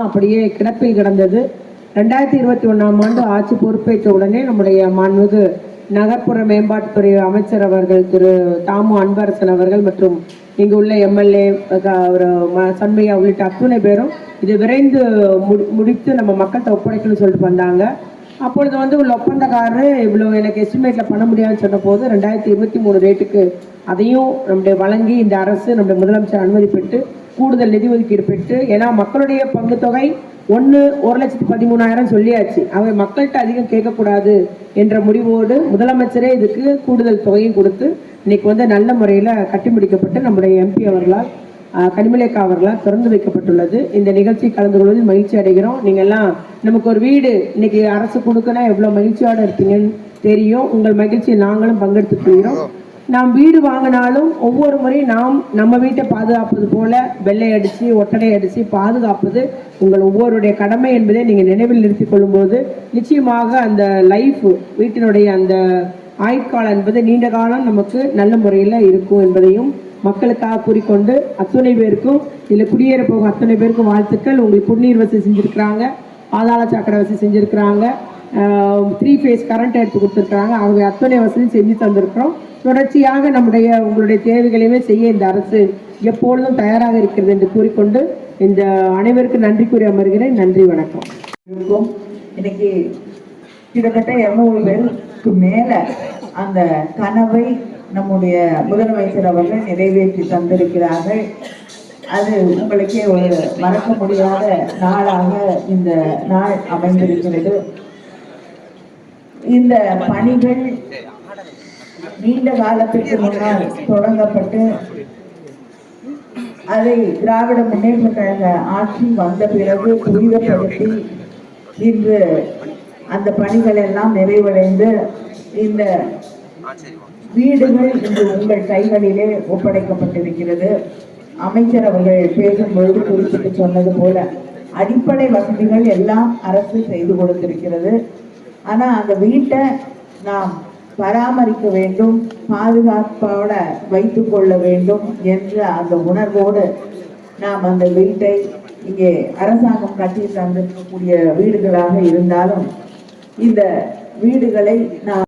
அப்படியே கிடப்பில் கிடந்தது. 2021ஆம் ஆண்டு ஆட்சி பொறுப்பேற்ற உடனே நம்முடைய மாண்புமிகு நகர்ப்புற மேம்பாட்டுத்துறை அமைச்சர் அவர்கள் திரு தாமு அன்பரசன் அவர்கள் மற்றும் இங்கு உள்ள எம்எல்ஏ சண்மையா உள்ளிட்ட அத்துணை பேரும் இது விரைந்து முடித்து நம்ம மக்கள்கிட்ட ஒப்படைக்கணும்னு சொல்லிட்டு வந்தாங்க. அப்பொழுது உள்ள ஒப்பந்தக்காரரு இவ்வளவு எனக்கு எஸ்டிமேட்ல பண்ண முடியாதுன்னு சொன்ன போது 2023 ரேட்டுக்கு அதையும் நம்முடைய வழங்கி இந்த அரசு நம்முடைய முதலமைச்சர் அனுமதி பெற்று கூடுதல் நிதி ஒதுக்கீடு பெற்று, ஏன்னா மக்களுடைய பங்கு தொகை 1,13,000 சொல்லியாச்சு. அவங்க மக்கள்கிட்ட அதிகம் கேட்கக்கூடாது என்ற முடிவோடு முதலமைச்சரே இதுக்கு கூடுதல் தொகையும் கொடுத்து இன்னைக்கு நல்ல முறையில் கட்டி முடிக்கப்பட்டு நம்முடைய எம்பி அவர்களால் கனிமொழிக்கா அவர்களால் திறந்து வைக்கப்பட்டுள்ளது. இந்த நிகழ்ச்சி கலந்து கொள்வதில் மகிழ்ச்சி அடைகிறோம். நீங்கள்லாம் நமக்கு ஒரு வீடு இன்னைக்கு அரசு கொடுக்கனா எவ்வளோ மகிழ்ச்சியோடு இருப்பீங்கன்னு தெரியும். உங்கள் மகிழ்ச்சியை நாங்களும் பங்கெடுத்துக் கொள்கிறோம். நாம் வீடு வாங்கினாலும் ஒவ்வொரு முறையும் நாம் நம்ம வீட்டை பாதுகாப்பது போல வெள்ளை அடித்து ஒட்டடை அடித்து பாதுகாப்பது உங்கள் ஒவ்வொருடைய கடமை என்பதை நீங்கள் நினைவில் நிறுத்தி கொள்ளும்போது நிச்சயமாக அந்த லைஃப் வீட்டினுடைய அந்த ஆயுட்காலம் என்பது நீண்ட காலம் நமக்கு நல்ல முறையில் இருக்கும் என்பதையும் மக்களுக்காக கூறிக்கொண்டு அத்தனை பேருக்கும் இதில் குடியேற போகும் அத்தனை பேருக்கும் வாழ்த்துக்கள். உங்களுக்கு குடிநீர் வசதி செஞ்சுருக்கிறாங்க, பாதாள சாக்கடை வசதி செஞ்சுருக்கிறாங்க, 3 ஃபேஸ் கரண்ட் எடுத்து கொடுத்துருக்குறாங்க. அவங்க அத்தனை வசதி செஞ்சு தந்திருக்கிறோம். தொடர்ச்சியாக உங்களுடைய தேவைகளையுமே செய்ய இந்த அரசு எப்பொழுதும் தயாராக இருக்கிறது என்று கூறிக்கொண்டு இந்த அனைவருக்கு நன்றி கூறி அமர்கிறேன். நன்றி, வணக்கம். இன்னைக்கு கிட்டத்தட்ட 200 பேருக்கு மேல அந்த கனவை நம்முடைய முதலமைச்சர் அவர்கள் நிறைவேற்றி தந்திருக்கிறார்கள். அது உங்களுக்கே ஒரு மறக்க முடியாத நாளாக இந்த நாள் அமைந்திருக்கிறது. இந்த பணிகள் நீண்ட காலத்திற்கு முன்னால் தொடங்கப்பட்டு அதை திராவிட முன்னேற்ற கழக ஆட்சி வந்த பிறகு துரிதப்படுத்தி இன்று அந்த பணிகள் எல்லாம் நிறைவடைந்து இந்த வீடுகள் இன்று உங்கள் கைகளிலே ஒப்படைக்கப்பட்டிருக்கிறது. அமைச்சர் அவர்கள் பேசும்பொழுது குறிப்பிட்டு சொன்னது போல அடிப்படை வசதிகள் எல்லாம் அரசு செய்து கொடுத்திருக்கிறது. ஆனா அந்த வீட்டை நாம் பராமரிக்க வேண்டும், பாதுகாப்போட வைத்துக் கொள்ள வேண்டும் என்ற அந்த உணர்வோடு நாம் அந்த வீட்டை இங்கே அரசாங்கம் கட்டி தந்திருக்கக்கூடிய வீடுகளாக இருந்தாலும் இந்த வீடுகளை நாம்